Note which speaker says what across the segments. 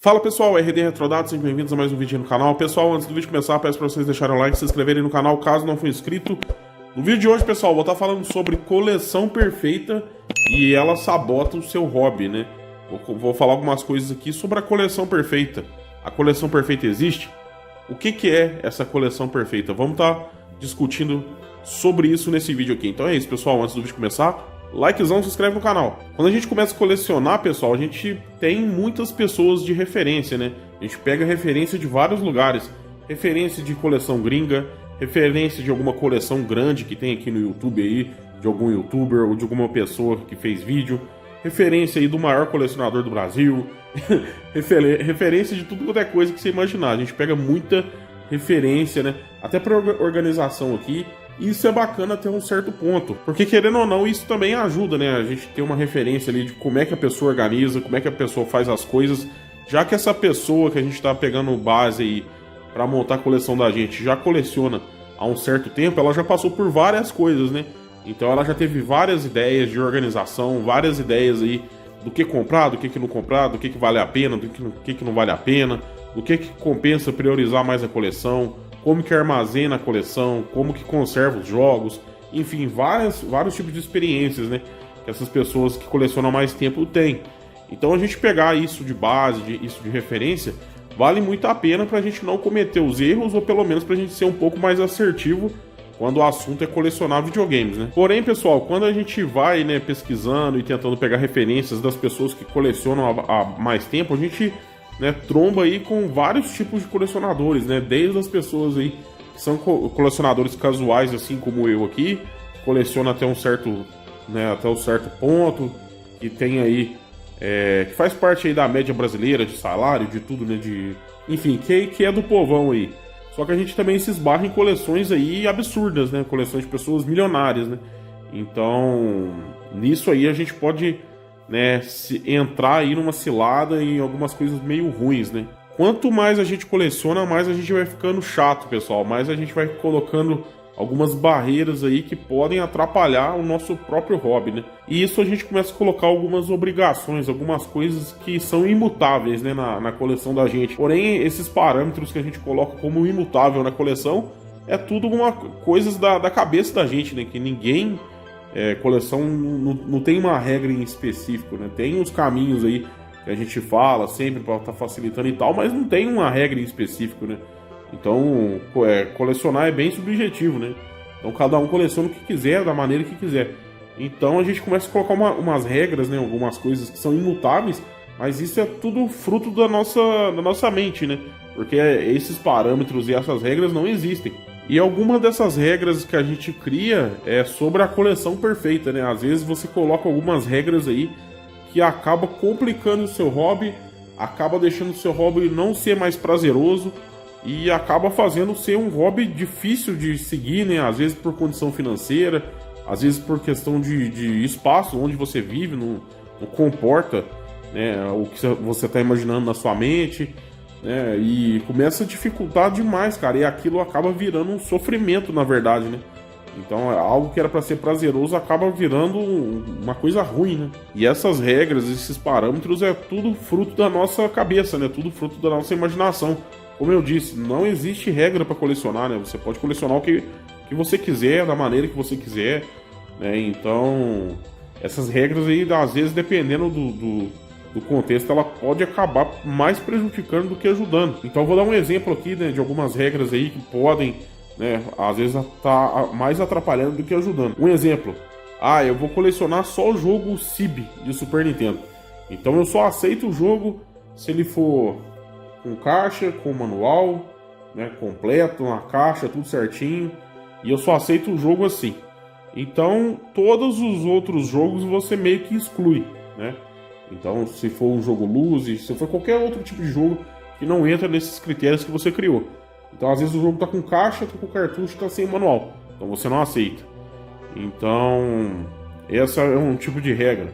Speaker 1: Fala pessoal, RD Retrodados, sejam bem-vindos a mais um vídeo no canal. Pessoal, antes do vídeo começar, peço para vocês deixarem o like e se inscreverem no canal caso não for inscrito. No vídeo de hoje, pessoal, vou estar falando sobre coleção perfeita e ela sabota o seu hobby, né? Vou falar algumas coisas aqui sobre a coleção perfeita. A coleção perfeita existe? O que é essa coleção perfeita? Vamos estar discutindo sobre isso nesse vídeo aqui. Então é isso, pessoal, antes do vídeo começar, likezão, se inscreve no canal. Quando a gente começa a colecionar, pessoal, a gente tem muitas pessoas de referência, né? A gente pega referência de vários lugares. Referência de coleção gringa, referência de alguma coleção grande que tem aqui no YouTube aí, de algum youtuber ou de alguma pessoa que fez vídeo. Referência aí do maior colecionador do Brasil. Referência de tudo quanto é coisa que você imaginar. A gente pega muita referência, né? Até para organização aqui. Isso é bacana até um certo ponto, porque querendo ou não, isso também ajuda, né? A gente ter uma referência ali de como é que a pessoa organiza, como é que a pessoa faz as coisas, já que essa pessoa que a gente tá pegando base aí para montar a coleção da gente já coleciona há um certo tempo, ela já passou por várias coisas, né? Então ela já teve várias ideias de organização, várias ideias aí do que comprar, do que não comprar, do que vale a pena, do que não vale a pena, do que compensa priorizar mais a coleção, como que armazena a coleção, como que conserva os jogos, enfim, vários tipos de experiências, né, que essas pessoas que colecionam há mais tempo têm. Então a gente pegar isso de base, isso de referência, vale muito a pena para a gente não cometer os erros, ou pelo menos para a gente ser um pouco mais assertivo quando o assunto é colecionar videogames, né. Porém, pessoal, quando a gente vai, né, pesquisando e tentando pegar referências das pessoas que colecionam há mais tempo, a gente, né, tromba aí com vários tipos de colecionadores, né, desde as pessoas aí que são colecionadores casuais, assim como eu aqui, coleciona até um certo, né, até um certo ponto, que tem aí, que faz parte aí da média brasileira de salário, de tudo, né, enfim, que é do povão aí. Só que a gente também se esbarra em coleções aí absurdas, né, coleções de pessoas milionárias, né, então nisso aí a gente pode, né, entrar aí numa cilada em algumas coisas meio ruins, né? Quanto mais a gente coleciona, mais a gente vai ficando chato, pessoal. Mais a gente vai colocando algumas barreiras aí que podem atrapalhar o nosso próprio hobby, né? E isso a gente começa a colocar algumas obrigações, algumas coisas que são imutáveis, né, na coleção da gente. Porém, esses parâmetros que a gente coloca como imutável na coleção é tudo coisas da cabeça da gente, né? Que ninguém... coleção não tem uma regra em específico, né? Tem os caminhos aí que a gente fala sempre para estar facilitando e tal, mas não tem uma regra em específico, né? Então, colecionar é bem subjetivo, né? Então cada um coleciona o que quiser, da maneira que quiser. Então a gente começa a colocar umas regras, né? Algumas coisas que são imutáveis, mas isso é tudo fruto da nossa mente, né? Porque esses parâmetros e essas regras não existem. E alguma dessas regras que a gente cria é sobre a coleção perfeita, né? Às vezes você coloca algumas regras aí que acaba complicando o seu hobby, acaba deixando o seu hobby não ser mais prazeroso e acaba fazendo ser um hobby difícil de seguir, né? Às vezes por condição financeira, às vezes por questão de espaço onde você vive, não comporta, né, o que você está imaginando na sua mente. E começa a dificultar demais, cara, e aquilo acaba virando um sofrimento, na verdade, né? Então, algo que era para ser prazeroso acaba virando uma coisa ruim, né? E essas regras, esses parâmetros, é tudo fruto da nossa cabeça, né? Tudo fruto da nossa imaginação. Como eu disse, não existe regra para colecionar, né? Você pode colecionar o que você quiser, da maneira que você quiser, né? Então, essas regras aí, às vezes, dependendo do contexto, ela pode acabar mais prejudicando do que ajudando. Então eu vou dar um exemplo aqui, né, de algumas regras aí que podem, né, às vezes estar mais atrapalhando do que ajudando. Um exemplo: eu vou colecionar só o jogo Cibi de Super Nintendo. Então eu só aceito o jogo se ele for com caixa, com manual, né, completo, na caixa, tudo certinho. E eu só aceito o jogo assim. Então todos os outros jogos você meio que exclui, né? Então, se for um jogo luz, se for qualquer outro tipo de jogo que não entra nesses critérios que você criou. Então, às vezes o jogo tá com caixa, tá com cartucho, tá sem manual. Então você não aceita. Então, essa é um tipo de regra.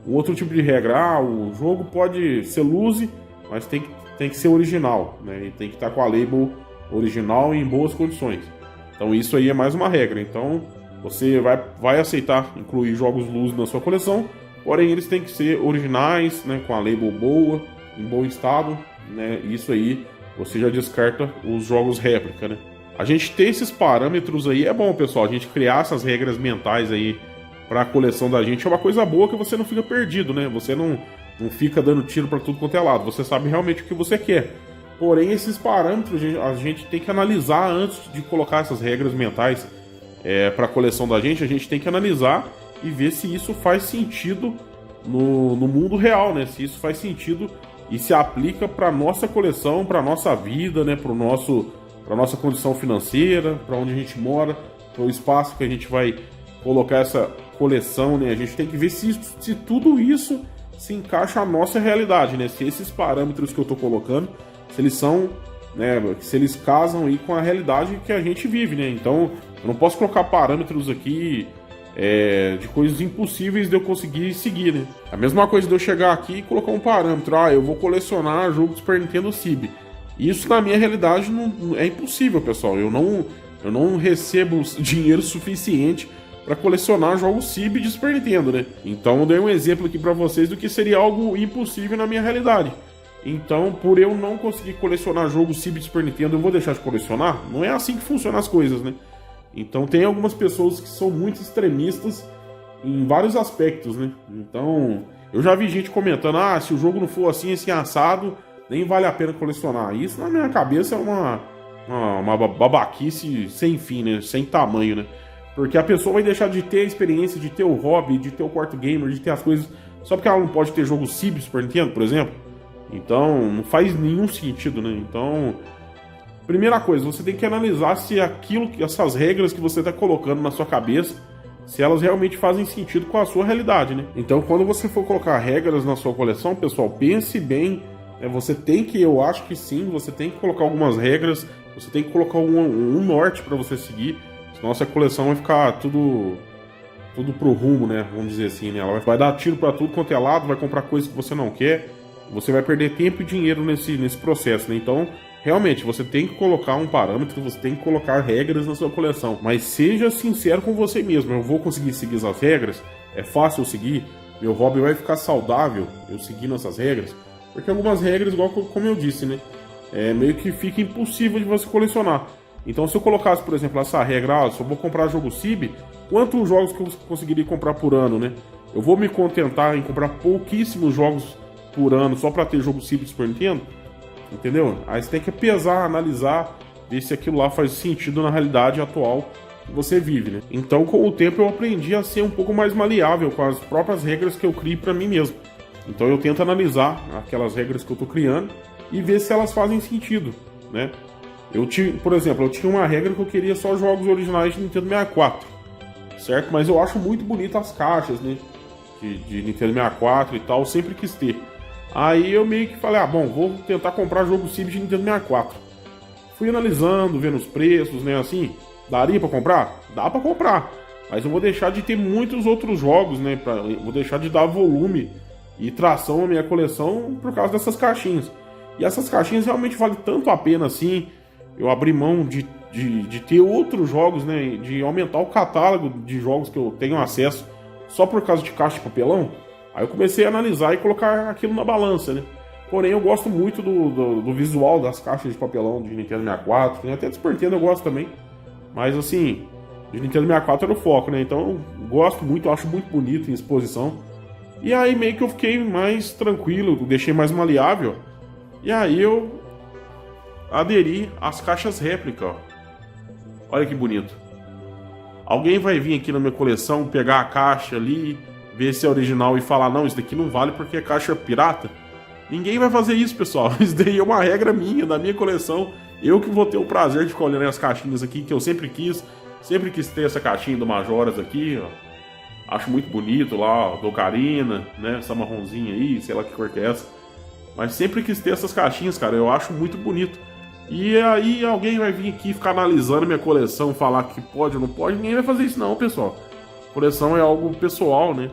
Speaker 1: Um outro tipo de regra, o jogo pode ser luz, mas tem que ser original, né? E tem que estar com a label original e em boas condições. Então isso aí é mais uma regra. Então, você vai aceitar incluir jogos luz na sua coleção, porém eles têm que ser originais, né, com a label boa, em bom estado, né? Isso aí você já descarta os jogos réplica, né? A gente ter esses parâmetros aí é bom, pessoal. A gente criar essas regras mentais aí para a coleção da gente é uma coisa boa, que você não fica perdido, né? Você não fica dando tiro para tudo quanto é lado. Você sabe realmente o que você quer. Porém, esses parâmetros a gente tem que analisar antes de colocar essas regras mentais para a coleção da gente. A gente tem que analisar e ver se isso faz sentido no mundo real, né? Se isso faz sentido e se aplica para nossa coleção, para nossa vida, né? Para nossa condição financeira, para onde a gente mora, para o espaço que a gente vai colocar essa coleção, né? A gente tem que ver se tudo isso se encaixa à nossa realidade, né? Se esses parâmetros que eu estou colocando, se eles são, né? Se eles casam aí com a realidade que a gente vive, né? Então, eu não posso colocar parâmetros aqui de coisas impossíveis de eu conseguir seguir, né? A mesma coisa de eu chegar aqui e colocar um parâmetro. Eu vou colecionar jogo do Super Nintendo Cibi. Isso na minha realidade não é impossível, pessoal. Eu não recebo dinheiro suficiente para colecionar jogos Cibi de Super Nintendo, né? Então eu dei um exemplo aqui para vocês do que seria algo impossível na minha realidade. Então, por eu não conseguir colecionar jogos Cibi de Super Nintendo, eu vou deixar de colecionar? Não é assim que funcionam as coisas, né? Então tem algumas pessoas que são muito extremistas em vários aspectos, né? Então, eu já vi gente comentando, se o jogo não for assim assado, nem vale a pena colecionar. Isso na minha cabeça é uma babaquice sem fim, né? Sem tamanho, né? Porque a pessoa vai deixar de ter a experiência, de ter o hobby, de ter o quarto gamer, de ter as coisas, só porque ela não pode ter jogo Cibi Super Nintendo, por exemplo. Então, não faz nenhum sentido, né? Então, primeira coisa, você tem que analisar se essas regras que você está colocando na sua cabeça, se elas realmente fazem sentido com a sua realidade, né? Então, quando você for colocar regras na sua coleção, pessoal, pense bem. Você tem que, eu acho que sim, você tem que colocar algumas regras, você tem que colocar um norte para você seguir, senão essa coleção vai ficar tudo pro rumo, né? Vamos dizer assim, né? Ela vai dar tiro para tudo quanto é lado, vai comprar coisas que você não quer, você vai perder tempo e dinheiro nesse processo, né? Então, realmente, você tem que colocar um parâmetro, você tem que colocar regras na sua coleção. Mas seja sincero com você mesmo. Eu vou conseguir seguir as regras? É fácil eu seguir? Meu hobby vai ficar saudável eu seguindo essas regras? Porque algumas regras, igual como eu disse, né? Meio que fica impossível de você colecionar. Então, se eu colocasse, por exemplo, essa regra, se eu vou comprar jogo Cibi, quantos jogos que eu conseguiria comprar por ano, né? Eu vou me contentar em comprar pouquíssimos jogos por ano só para ter jogo Cibi de Super Nintendo? Entendeu? Aí você tem que pesar, analisar, ver se aquilo lá faz sentido na realidade atual que você vive, né? Então, com o tempo, eu aprendi a ser um pouco mais maleável com as próprias regras que eu crio para mim mesmo. Então, eu tento analisar aquelas regras que eu tô criando e ver se elas fazem sentido, né? Por exemplo, eu tinha uma regra que eu queria só jogos originais de Nintendo 64, certo? Mas eu acho muito bonita as caixas, né? De Nintendo 64 e tal, eu sempre quis ter. Aí eu meio que falei, vou tentar comprar jogo Cibi de Nintendo 64. Fui analisando, vendo os preços, né, assim, daria pra comprar? Dá pra comprar, mas eu vou deixar de ter muitos outros jogos, né, vou deixar de dar volume e tração à minha coleção por causa dessas caixinhas. E essas caixinhas realmente valem tanto a pena, assim, eu abri mão de ter outros jogos, né, de aumentar o catálogo de jogos que eu tenho acesso só por causa de caixa de papelão. Aí eu comecei a analisar e colocar aquilo na balança, né? Porém, eu gosto muito do visual das caixas de papelão de Nintendo 64, né? Até de Super Nintendo eu gosto também. Mas, assim, de Nintendo 64 era o foco, né? Então, eu gosto muito, eu acho muito bonito em exposição. E aí, meio que eu fiquei mais tranquilo, deixei mais maleável. E aí, eu aderi às caixas réplica, ó. Olha que bonito. Alguém vai vir aqui na minha coleção, pegar a caixa ali, ver se é original e falar, não, isso daqui não vale porque é caixa pirata? Ninguém vai fazer isso, pessoal. Isso daí é uma regra minha, da minha coleção. Eu que vou ter o prazer de ficar olhando as caixinhas aqui, que eu sempre quis ter essa caixinha do Majoras aqui, ó. Acho muito bonito lá, do Ocarina, né, essa marronzinha aí, sei lá que cor que é essa. Mas sempre quis ter essas caixinhas, cara, eu acho muito bonito. E aí alguém vai vir aqui ficar analisando minha coleção, falar que pode ou não pode, ninguém vai fazer isso não, pessoal. Coleção é algo pessoal, né?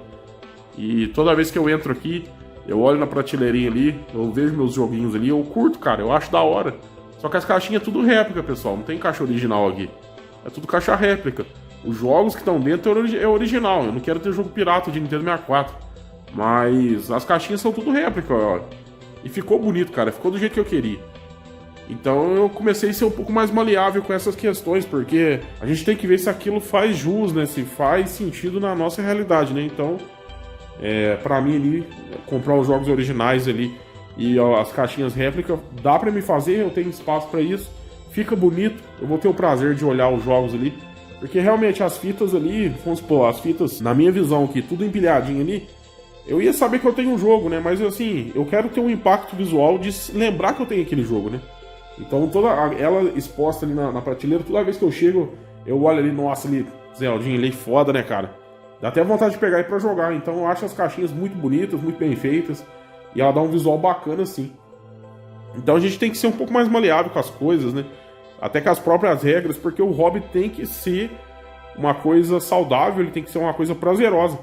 Speaker 1: E toda vez que eu entro aqui, eu olho na prateleirinha ali, eu vejo meus joguinhos ali, eu curto, cara, eu acho da hora. Só que as caixinhas é tudo réplica, pessoal, não tem caixa original aqui. É tudo caixa réplica. Os jogos que estão dentro é original, eu não quero ter jogo pirata de Nintendo 64. Mas as caixinhas são tudo réplica, ó. e ficou bonito, cara, ficou do jeito que eu queria. Então eu comecei a ser um pouco mais maleável com essas questões, porque a gente tem que ver se aquilo faz jus, né? Se faz sentido na nossa realidade, né? Então, pra mim ali, comprar os jogos originais ali e as caixinhas réplica, dá pra me fazer, eu tenho espaço pra isso, fica bonito, eu vou ter o prazer de olhar os jogos ali, porque realmente as fitas ali, vamos supor, as fitas, na minha visão aqui, tudo empilhadinho ali, eu ia saber que eu tenho um jogo, né? Mas assim, eu quero ter um impacto visual de lembrar que eu tenho aquele jogo, né? Então toda ela exposta ali na prateleira, toda vez que eu chego, eu olho ali, nossa, ali, Zeldinha ali, foda, né, cara? Dá até vontade de pegar aí pra jogar. Então eu acho as caixinhas muito bonitas, muito bem feitas, e ela dá um visual bacana assim. Então a gente tem que ser um pouco mais maleável com as coisas, né? Até com as próprias regras, porque o hobby tem que ser uma coisa saudável, ele tem que ser uma coisa prazerosa.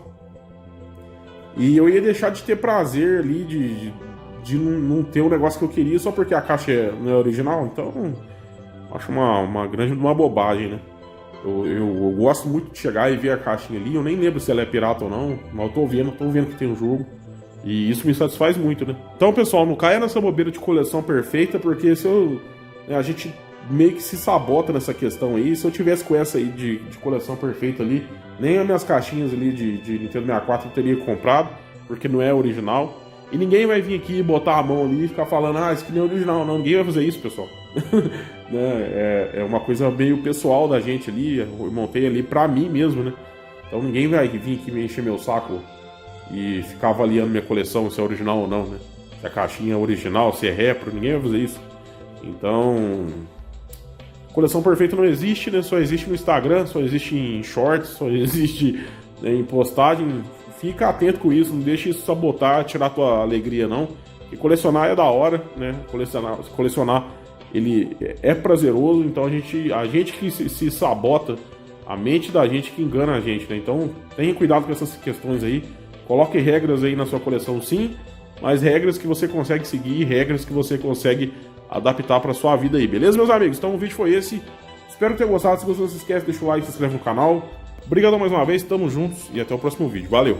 Speaker 1: E eu ia deixar de ter prazer ali, de não ter o negócio que eu queria só porque a caixa não é original. Então, acho uma grande bobagem, né? Eu gosto muito de chegar e ver a caixinha ali. Eu nem lembro se ela é pirata ou não, mas eu tô vendo que tem um jogo. E isso me satisfaz muito, né? Então, pessoal, não caia nessa bobeira de coleção perfeita, porque a gente meio que se sabota nessa questão aí. Se eu tivesse com essa aí de coleção perfeita ali, nem as minhas caixinhas ali de Nintendo 64 eu teria comprado, porque não é original. E ninguém vai vir aqui botar a mão ali e ficar falando, isso aqui não é original. Não, ninguém vai fazer isso, pessoal. É uma coisa meio pessoal da gente ali, eu montei ali pra mim mesmo, né? Então ninguém vai vir aqui me encher meu saco e ficar avaliando minha coleção, se é original ou não, né? Se a caixinha é original, se é repro, ninguém vai fazer isso. Então, coleção perfeita não existe, né? Só existe no Instagram, só existe em shorts, só existe, né, em postagem. Fica atento com isso, não deixe isso sabotar, tirar tua alegria, não. E colecionar é da hora, né? Colecionar ele é prazeroso, então a gente que se sabota, a mente da gente que engana a gente, né? Então tenha cuidado com essas questões aí. Coloque regras aí na sua coleção, sim, mas regras que você consegue seguir, regras que você consegue adaptar para sua vida aí, beleza, meus amigos? Então o vídeo foi esse. Espero ter gostado. Se gostou, não se esquece, deixa o like, se inscreve no canal. Obrigado mais uma vez, tamo juntos e até o próximo vídeo. Valeu!